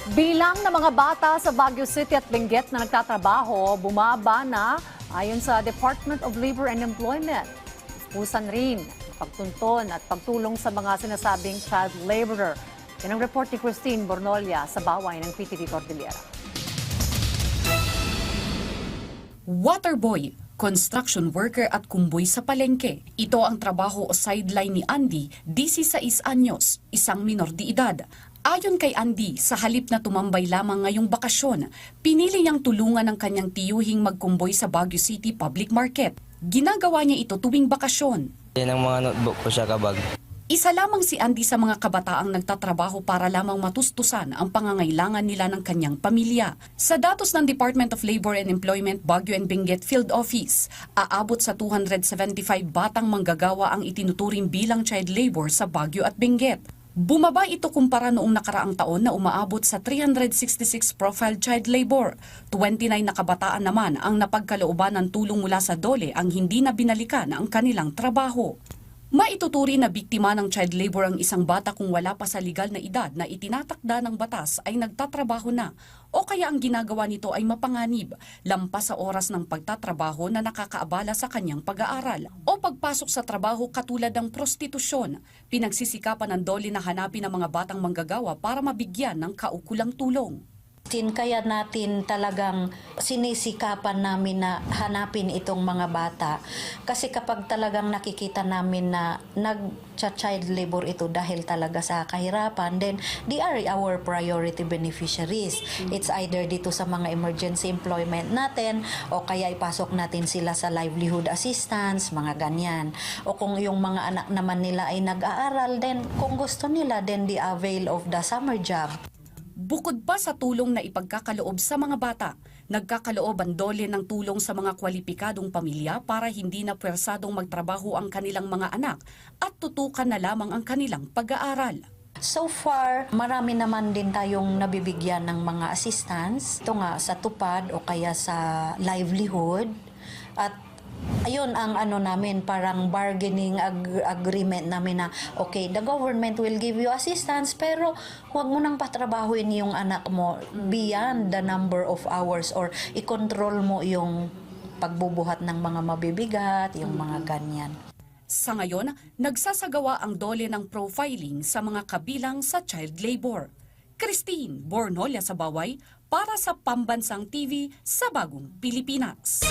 Bilang ng mga bata sa Baguio City at Benguet na nagtatrabaho, bumaba na ayon sa Department of Labor and Employment. Pusan rin pagtunton at pagtulong sa mga sinasabing child laborer. Yan ang report ni Christine Bornolia sa baway ng PTV Cordillera. Waterboy, construction worker at kumboy sa palengke. Ito ang trabaho o sideline ni Andy, 16 anyos, isang minor de edad. Ayon kay Andy, sa halip na tumambay lamang ngayong bakasyon, pinili niyang tulungan ng kanyang tiyuhing magkumboy sa Baguio City Public Market. Ginagawa niya ito tuwing bakasyon. Yan ang mga notebook ko siya kabag. Isa lamang si Andy sa mga kabataang nagtatrabaho para lamang matustusan ang pangangailangan nila ng kanyang pamilya. Sa datos ng Department of Labor and Employment Baguio and Benguet Field Office, aabot sa 275 batang manggagawa ang itinuturing bilang child labor sa Baguio at Benguet. Bumaba ito kumpara noong nakaraang taon na umaabot sa 366 profile child labor. 29 na kabataan naman ang napagkalooban ng tulong mula sa DOLE ang hindi na binalikan ang kanilang trabaho. Maituturi na biktima ng child labor ang isang bata kung wala pa sa legal na edad na itinatakda ng batas ay nagtatrabaho na o kaya ang ginagawa nito ay mapanganib, lampas sa oras ng pagtatrabaho na nakakaabala sa kanyang pag-aaral o pagpasok sa trabaho katulad ng prostitusyon. Pinagsisikapan ng DOLE na hanapin ang mga batang manggagawa para mabigyan ng kaukulang tulong. Kaya natin talagang sinisikapan namin na hanapin itong mga bata. Kasi kapag talagang nakikita namin na nag-child labor ito dahil talaga sa kahirapan, then they are our priority beneficiaries. It's either dito sa mga emergency employment natin o kaya ipasok natin sila sa livelihood assistance, mga ganyan. O kung yung mga anak naman nila ay nag-aaral, then kung gusto nila, then they avail of the summer job. Bukod pa sa tulong na ipagkakaloob sa mga bata, nagkakaloob ang DOLE ng tulong sa mga kwalipikadong pamilya para hindi na pwersadong magtrabaho ang kanilang mga anak at tutukan na lamang ang kanilang pag-aaral. So far, marami naman din tayong nabibigyan ng mga assistance. Ito nga sa tupad o kaya sa livelihood. At ayun ang namin, parang bargaining agreement namin na okay, the government will give you assistance pero huwag mo nang patrabahuin yung anak mo beyond the number of hours or i-control mo yung pagbubuhat ng mga mabibigat, yung mga ganyan. Sa ngayon, nagsasagawa ang DOLE ng profiling sa mga kabilang sa child labor. Christine Bornolia sa Baway para sa Pambansang TV sa Bagong Pilipinas.